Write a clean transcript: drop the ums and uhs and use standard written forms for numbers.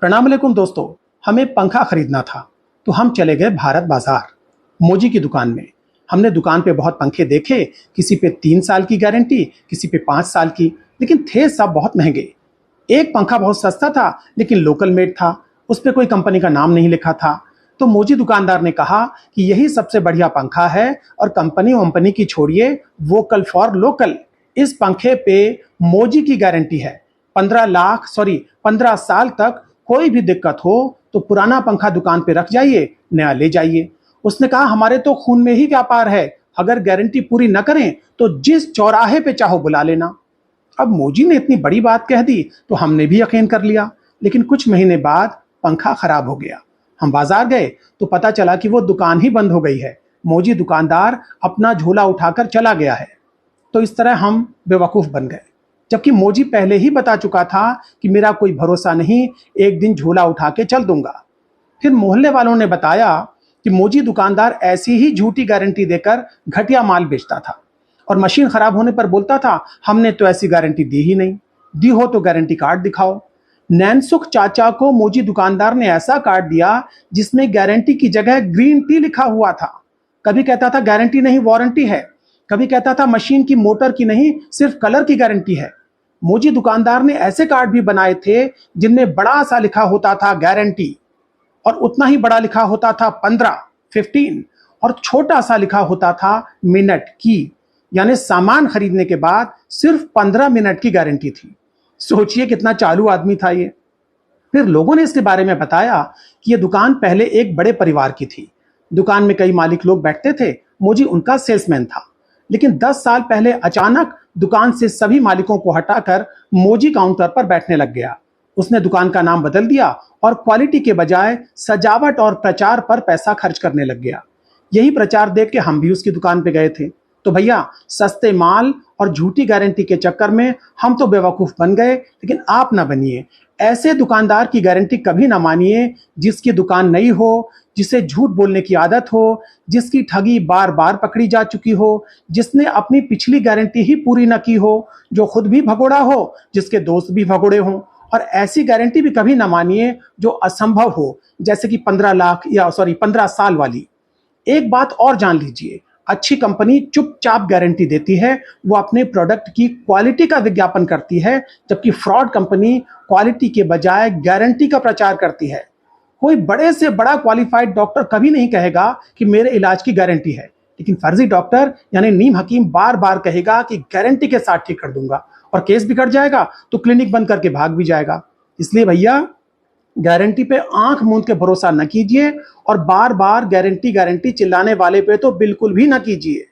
प्रणाम अलैकुम दोस्तों। हमें पंखा खरीदना था तो हम चले गए भारत बाजार मोजी की दुकान में। हमने दुकान पे बहुत पंखे देखे, किसी पे 3 साल की गारंटी, किसी पे 5 साल की, लेकिन थे सब बहुत महंगे। एक पंखा बहुत सस्ता था लेकिन लोकल मेड था, उस पे कोई कंपनी का नाम नहीं लिखा था। तो मोजी दुकानदार ने कहा कि यही सबसे बढ़िया पंखा है और कंपनी वंपनी की छोड़िए, वोकल फॉर लोकल। इस पंखे पे मोजी की गारंटी है। 15 साल तक कोई भी दिक्कत हो तो पुराना पंखा दुकान पे रख जाइए, नया ले जाइए। उसने कहा हमारे तो खून में ही व्यापार है, अगर गारंटी पूरी न करें तो जिस चौराहे पे चाहो बुला लेना। अब मोजी ने इतनी बड़ी बात कह दी तो हमने भी यकीन कर लिया। लेकिन कुछ महीने बाद पंखा खराब हो गया। हम बाजार गए तो पता चला कि वो दुकान ही बंद हो गई है। मोजी दुकानदार अपना झोला उठाकर चला गया है। तो इस तरह हम बेवकूफ बन गए, जबकि मोजी पहले ही बता चुका था कि मेरा कोई भरोसा नहीं, एक दिन झोला उठा के चल दूंगा। फिर मोहल्ले वालों ने बताया कि मोजी दुकानदार ऐसी ही झूठी गारंटी देकर घटिया माल बेचता था और मशीन खराब होने पर बोलता था हमने तो ऐसी गारंटी दी ही नहीं, दी हो तो गारंटी कार्ड दिखाओ। नैनसुख चाचा को मोजी दुकानदार ने ऐसा कार्ड दिया जिसमें गारंटी की जगह ग्रीन टी लिखा हुआ था। कभी कहता था गारंटी नहीं वारंटी है, कभी कहता था मशीन की मोटर की नहीं सिर्फ कलर की गारंटी है। मोजी दुकानदार ने ऐसे कार्ड भी बनाए थे जिनमें बड़ा सा लिखा होता था गारंटी और उतना ही बड़ा लिखा होता था 15 और छोटा सा लिखा होता था मिनट की, यानी सामान खरीदने के बाद सिर्फ 15 मिनट की गारंटी थी। सोचिए कितना चालू आदमी था ये। फिर लोगों ने इसके बारे में बताया कि ये दुकान पहले एक बड़े परिवार की थी। दुकान में कई मालिक लोग बैठते थे, मोजी उनका सेल्समैन था। लेकिन 10 साल पहले अचानक दुकान से सभी मालिकों को हटाकर मोजी काउंटर पर बैठने लग गया। उसने दुकान का नाम बदल दिया और क्वालिटी के बजाय सजावट और प्रचार पर पैसा खर्च करने लग गया। यही प्रचार देख के हम भी उसकी दुकान पे गए थे। तो भैया, सस्ते माल और झूठी गारंटी के चक्कर में हम तो बेवकूफ बन गए, लेकिन आप ना बनिए। ऐसे दुकानदार की गारंटी कभी ना मानिए जिसकी दुकान नई हो, जिसे झूठ बोलने की आदत हो, जिसकी ठगी बार बार पकड़ी जा चुकी हो, जिसने अपनी पिछली गारंटी ही पूरी न की हो, जो खुद भी भगोड़ा हो, जिसके दोस्त भी भगोड़े हों। और ऐसी गारंटी भी कभी ना मानिए जो असंभव हो, जैसे कि 15 साल वाली। एक बात और जान लीजिए, अच्छी कंपनी चुपचाप गारंटी देती है, वो अपने प्रोडक्ट की क्वालिटी का विज्ञापन करती है, जबकि फ्रॉड कंपनी क्वालिटी के बजाय गारंटी का प्रचार करती है। कोई बड़े से बड़ा क्वालिफाइड डॉक्टर कभी नहीं कहेगा कि मेरे इलाज की गारंटी है, लेकिन फर्जी डॉक्टर यानी नीम हकीम बार बार कहेगा कि गारंटी के साथ ठीक कर दूंगा, और केस बिगड़ जाएगा तो क्लिनिक बंद करके भाग भी जाएगा। इसलिए भैया, गारंटी पे आंख मूंद के भरोसा न कीजिए और बार बार गारंटी गारंटी चिल्लाने वाले पे तो बिल्कुल भी न कीजिए।